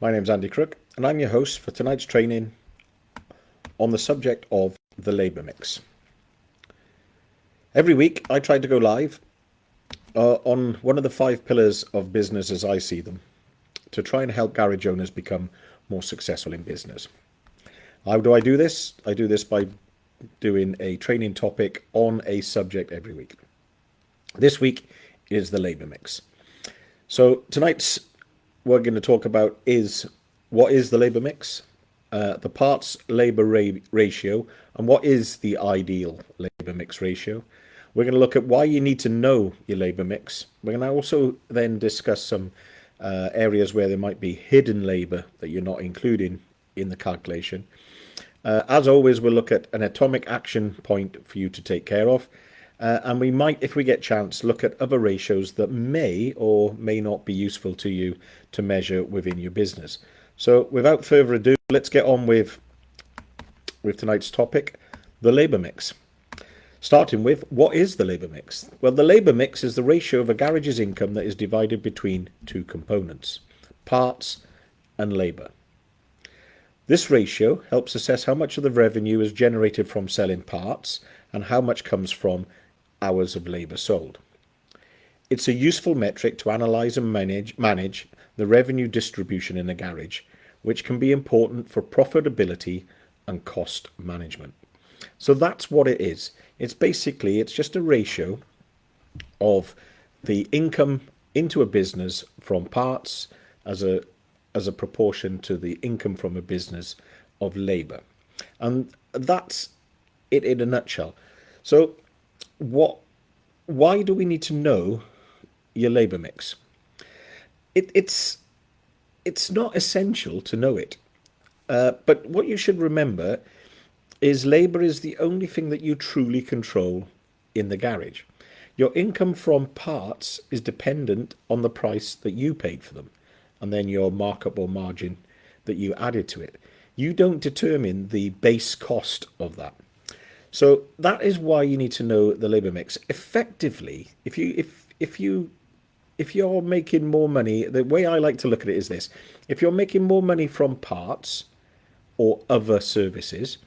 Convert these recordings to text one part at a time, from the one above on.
My name's Andy Crook, and I'm your host for tonight's training on the subject of the labour mix. Every week, I try to go live on one of the 5 pillars of business as I see them to try and help garage owners become more successful in business. How do I do this? I do this by doing a training topic on a subject every week. This week is the labour mix. So tonight's we're going to talk about is what is the labour mix, the parts labour ratio, and what is the ideal labour mix ratio. We're going to look at why you need to know your labour mix. We're going to also then discuss some areas where there might be hidden labour that you're not including in the calculation. As always, we'll look at an atomic action point for you to take care of. And we might, if we get chance, look at other ratios that may or may not be useful to you to measure within your business. So without further ado, let's get on with tonight's topic, the labour mix. Starting with, what is the labour mix? Well, the labour mix is the ratio of a garage's income that is divided between 2 components, parts and labour. This ratio helps assess how much of the revenue is generated from selling parts and how much comes from hours of labour sold. It's a useful metric to analyse and manage the revenue distribution in a garage, which can be important for profitability and cost management. So that's what it is. It's just a ratio of the income into a business from parts as a proportion to the income from a business of labour. And that's it in a nutshell. So why do we need to know your labour mix? It's not essential to know it. But what you should remember is labour is the only thing that you truly control in the garage. Your income from parts is dependent on the price that you paid for them and then your markup or margin that you added to it. You don't determine the base cost of that. So that is why you need to know the labour mix. Effectively, if you're making more money, the way I like to look at it is this: if you're making more money from parts or other services,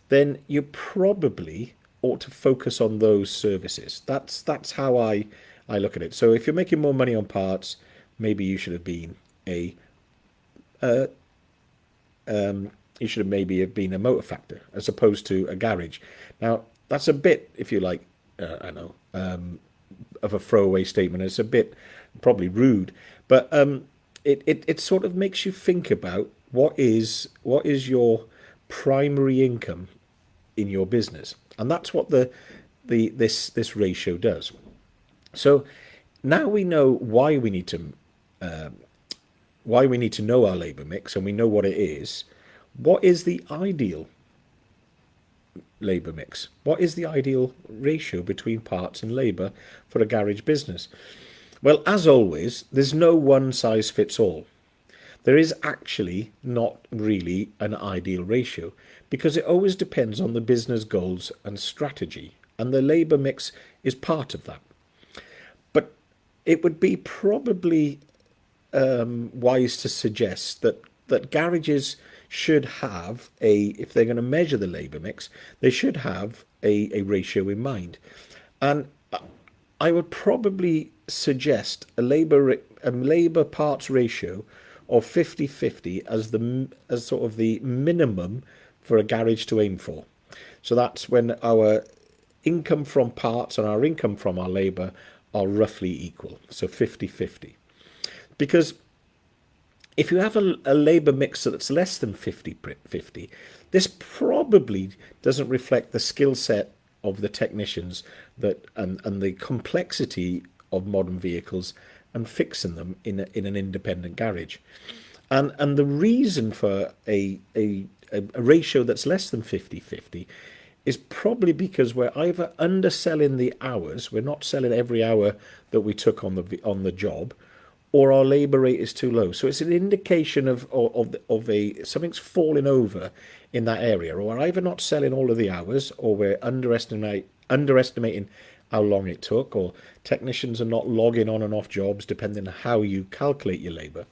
then you probably ought to focus on those services. That's how I look at it. So if you're making more money on parts, maybe you should have been you should have maybe have been a motor factor as opposed to a garage. Now that's a bit, if you like, I know, of a throwaway statement. It's a bit probably rude, but it sort of makes you think about what is your primary income in your business, and that's what this ratio does. So now we know why we need to know our labour mix, and we know what it is. What is the ideal labour mix? What is the ideal ratio between parts and labour for a garage business? Well, as always, there's no one size fits all. There is actually not really an ideal ratio because it always depends on the business goals and strategy, and the labour mix is part of that. But it would be probably wise to suggest that garages should have if they're going to measure the labour mix, they should have a ratio in mind. And I would probably suggest a labour parts ratio of 50-50 as sort of the minimum for a garage to aim for. So that's when our income from parts and our income from our labour are roughly equal. So 50-50. Because if you have a labour mix that's less than 50-50, this probably doesn't reflect the skill set of the technicians and the complexity of modern vehicles and fixing them in an independent garage. And the reason for a ratio that's less than 50-50 is probably because we're either underselling the hours, we're not selling every hour that we took on the job, or our labour rate is too low. So it's an indication of something's falling over in that area, or we're either not selling all of the hours, or we're underestimating how long it took, or technicians are not logging on and off jobs depending on how you calculate your labour.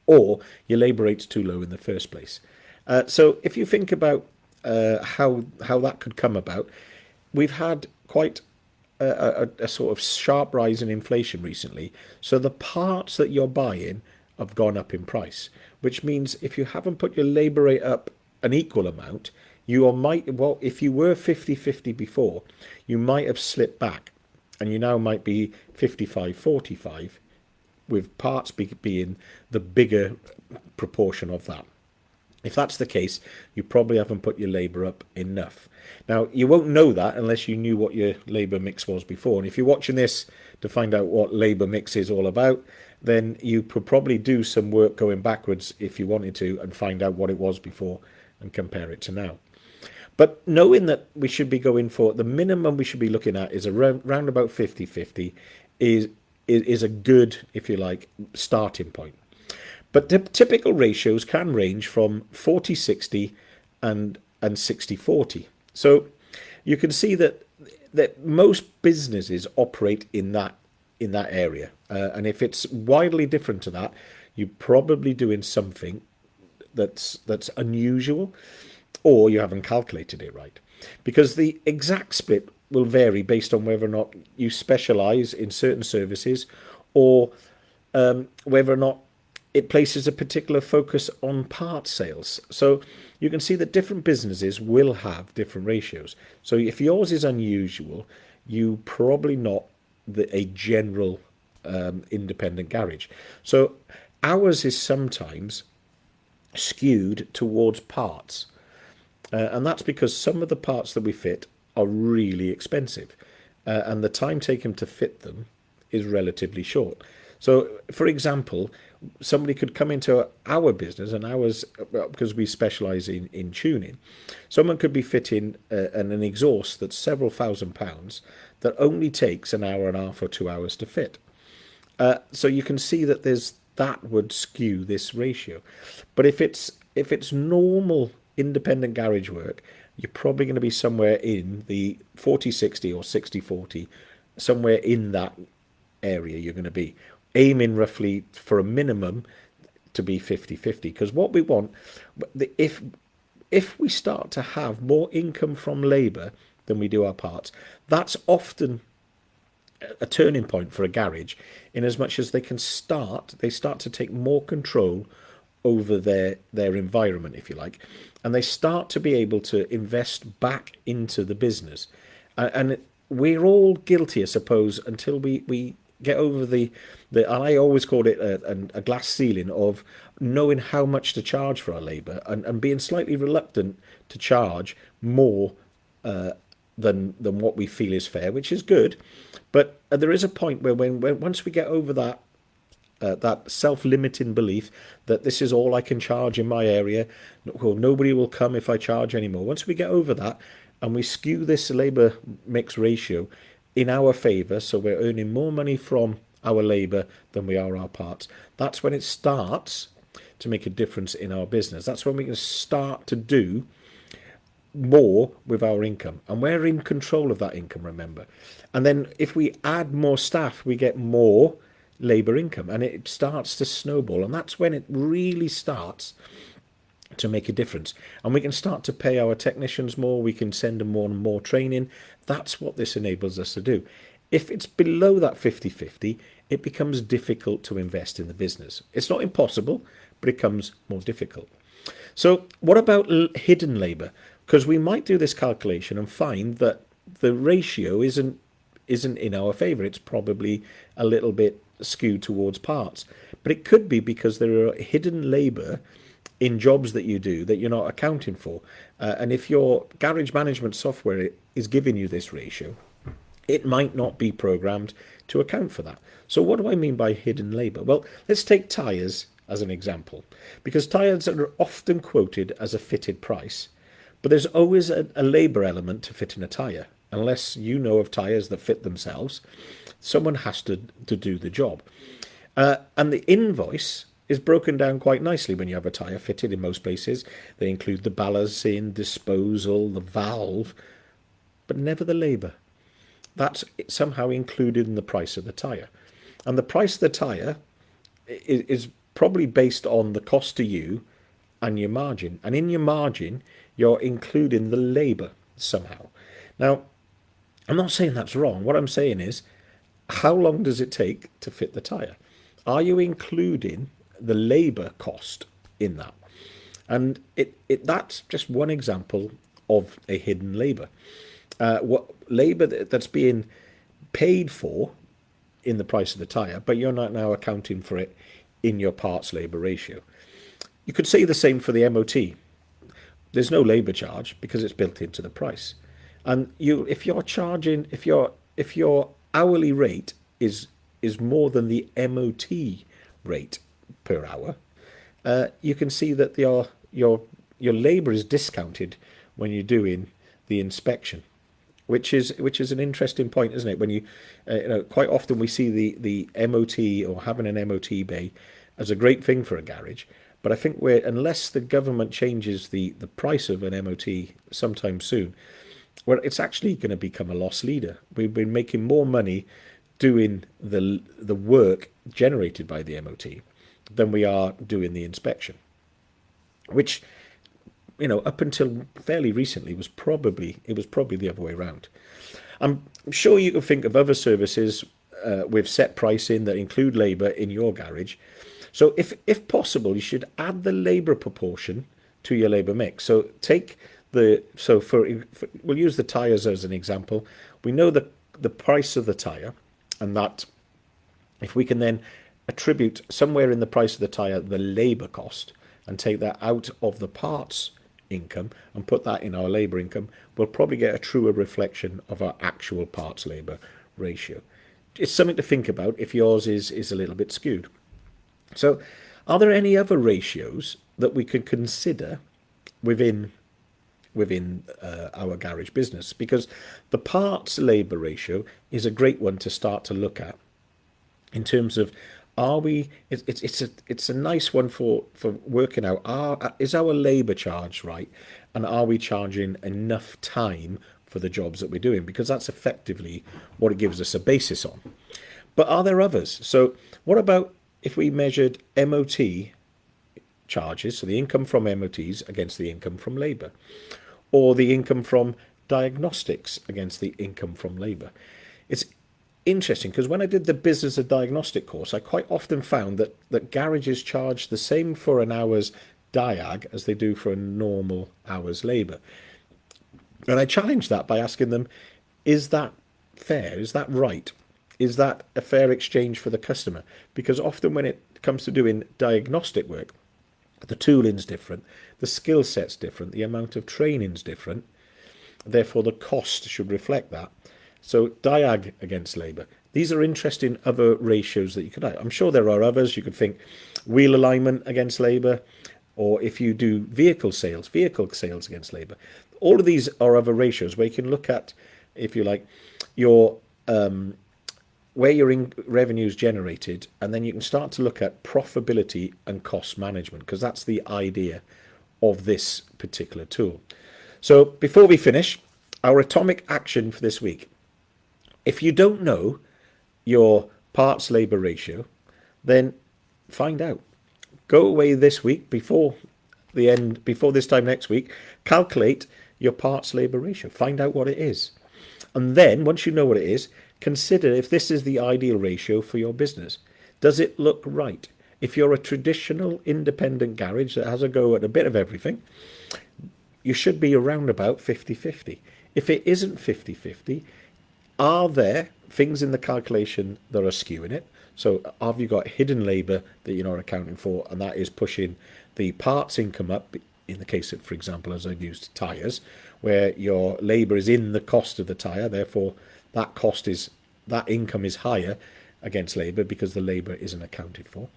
or your labour rate's too low in the first place. So if you think about how that could come about, we've had quite a sort of sharp rise in inflation recently. So the parts that you're buying have gone up in price, which means if you haven't put your labour rate up an equal amount, you might, well, if you were 50-50 before, you might have slipped back and you now might be 55-45, with parts being the bigger proportion of that. If that's the case, you probably haven't put your labour up enough. Now, you won't know that unless you knew what your labour mix was before. And if you're watching this to find out what labour mix is all about, then you could probably do some work going backwards if you wanted to and find out what it was before and compare it to now. But knowing that we should be going for the minimum we should be looking at is around about 50-50 is a good, if you like, starting point. But the typical ratios can range from 40-60 and 60-40. So you can see that most businesses operate in that area. And if it's widely different to that, you're probably doing something that's unusual, or you haven't calculated it right. Because the exact split will vary based on whether or not you specialize in certain services, or whether or not it places a particular focus on part sales. So you can see that different businesses will have different ratios. So if yours is unusual, you probably not a general independent garage. So ours is sometimes skewed towards parts. And that's because some of the parts that we fit are really expensive. And the time taken to fit them is relatively short. So, for example, somebody could come into our business, and ours, because we specialise in tuning, someone could be fitting an exhaust that's several £1,000s that only takes an hour and a half or 2 hours to fit. So you can see that that would skew this ratio. But if it's normal independent garage work, you're probably going to be somewhere in the 40-60 or 60-40, somewhere in that area you're going to be. Aiming roughly for a minimum to be 50-50, because what we want, if we start to have more income from labour than we do our parts, that's often a turning point for a garage, in as much as they start to take more control over their environment, if you like, and they start to be able to invest back into the business. And we're all guilty, I suppose, until we get over the I always called it a glass ceiling of knowing how much to charge for our labour, and being slightly reluctant to charge more than what we feel is fair, which is good. But there is a point where once we get over that self-limiting belief that this is all I can charge in my area, well, nobody will come if I charge anymore. Once we get over that and we skew this labour mix ratio in our favour, so we're earning more money from our labour than we are our parts, that's when it starts to make a difference in our business. That's when we can start to do more with our income, and we're in control of that income, remember. And then if we add more staff, we get more labour income, and it starts to snowball, and that's when it really starts to make a difference. And we can start to pay our technicians more, we can send them more and more training. That's what this enables us to do. If it's below that 50-50, it becomes difficult to invest in the business. It's not impossible, but it becomes more difficult. So what about hidden labour? Because we might do this calculation and find that the ratio isn't in our favour. It's probably a little bit skewed towards parts. But it could be because there are hidden labour in jobs that you do that you're not accounting for. And if your garage management software is giving you this ratio, it might not be programmed to account for that. So what do I mean by hidden labour? Well, let's take tyres as an example, because tyres are often quoted as a fitted price, but there's always a labour element to fitting a tyre. Unless you know of tyres that fit themselves, someone has to do the job. And the invoice is broken down quite nicely when you have a tyre fitted in most places. They include the balancing, disposal, the valve, but never the labour. That's somehow included in the price of the tyre. And the price of the tyre is probably based on the cost to you and your margin. And in your margin, you're including the labour somehow. Now, I'm not saying that's wrong. What I'm saying is, how long does it take to fit the tyre? Are you including the labour cost in that? And that's just one example of a hidden labour. What labour that's being paid for in the price of the tyre, but you're not now accounting for it in your parts labour ratio. You could say the same for the MOT. There's no labour charge because it's built into the price. And if your hourly rate is more than the MOT rate per hour, you can see that your labour is discounted when you're doing the inspection, which is an interesting point, isn't it? When you quite often we see the MOT or having an MOT bay as a great thing for a garage, but I think unless the government changes the price of an MOT sometime soon, well, it's actually going to become a loss leader. We've been making more money doing the work generated by the MOT than we are doing the inspection, which, up until fairly recently was probably the other way around. I'm sure you can think of other services with set pricing that include labour in your garage. So if possible, you should add the labour proportion to your labour mix. So we'll use the tyres as an example. We know the price of the tyre, and that if we can then attribute somewhere in the price of the tyre the labour cost and take that out of the parts income and put that in our labour income, we'll probably get a truer reflection of our actual parts labour ratio. It's something to think about if yours is a little bit skewed. So are there any other ratios that we could consider within our garage business? Because the parts labour ratio is a great one to start to look at in terms of, it's a nice one for working out, is our labour charge right, and are we charging enough time for the jobs that we're doing? Because that's effectively what it gives us a basis on. But are there others? So what about if we measured MOT charges, so the income from MOTs against the income from labour, or the income from diagnostics against the income from labour? It's interesting because when I did the business of diagnostic course, I quite often found that garages charge the same for an hour's diag as they do for a normal hour's labour. And I challenged that by asking them, is that fair? Is that right? Is that a fair exchange for the customer? Because often when it comes to doing diagnostic work, the tooling's different, the skill set's different, the amount of training's different, therefore the cost should reflect that. So diag against labour. These are interesting other ratios that you could have. I'm sure there are others. You could think wheel alignment against labour, or if you do vehicle sales against labour. All of these are other ratios where you can look at, if you like, your where your revenue is generated, and then you can start to look at profitability and cost management, because that's the idea of this particular tool. So before we finish, our atomic action for this week. If you don't know your parts labour ratio, then find out. Go away this week before this time next week, calculate your parts labour ratio, find out what it is. And then once you know what it is, consider if this is the ideal ratio for your business. Does it look right? If you're a traditional independent garage that has a go at a bit of everything, you should be around about 50-50. If it isn't 50-50, are there things in the calculation that are skewing it? So have you got hidden labour that you're not accounting for, and that is pushing the parts income up, in the case of, for example, as I've used tyres, where your labour is in the cost of the tyre, therefore that income is higher against labour because the labour isn't accounted for?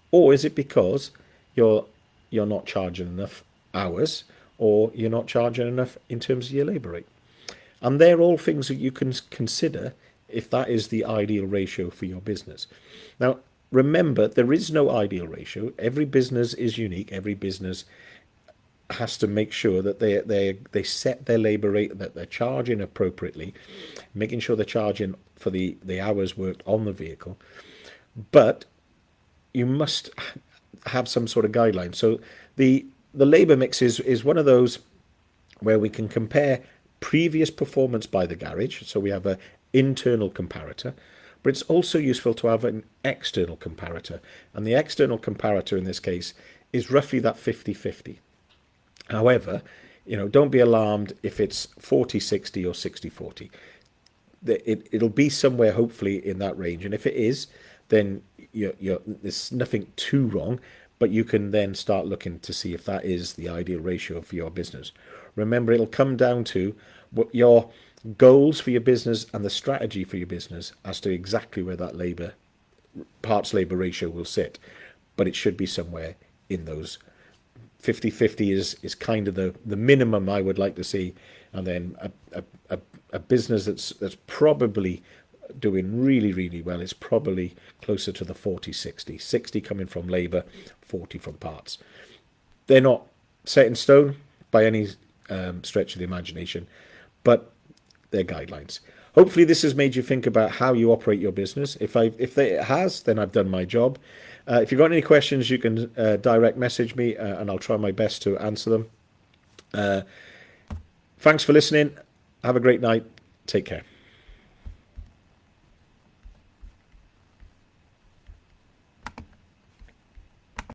Or is it because you're not charging enough hours, or you're not charging enough in terms of your labour rate? And they're all things that you can consider if that is the ideal ratio for your business. Now, remember, there is no ideal ratio. Every business is unique. Every business has to make sure that they set their labour rate, that they're charging appropriately, making sure they're charging for the hours worked on the vehicle. But you must, have some sort of guideline. So the labour mix is one of those where we can compare previous performance by the garage. So we have an internal comparator, but it's also useful to have an external comparator. And the external comparator in this case is roughly that 50-50. However, don't be alarmed if it's 40-60 or 60-40. It'll be somewhere hopefully in that range. And if it is, then there's nothing too wrong, but you can then start looking to see if that is the ideal ratio for your business. Remember, it'll come down to what your goals for your business and the strategy for your business as to exactly where that parts labor ratio will sit. But it should be somewhere in those. 50-50 is kind of the minimum I would like to see. And then a business that's probably doing really, really well is probably closer to the 40-60. 60 coming from labor, 40 from parts. They're not set in stone by any stretch of the imagination, but they're guidelines. Hopefully this has made you think about how you operate your business. If it has, then I've done my job. If you've got any questions, you can direct message me and I'll try my best to answer them. Thanks for listening. Have a great night. Take care.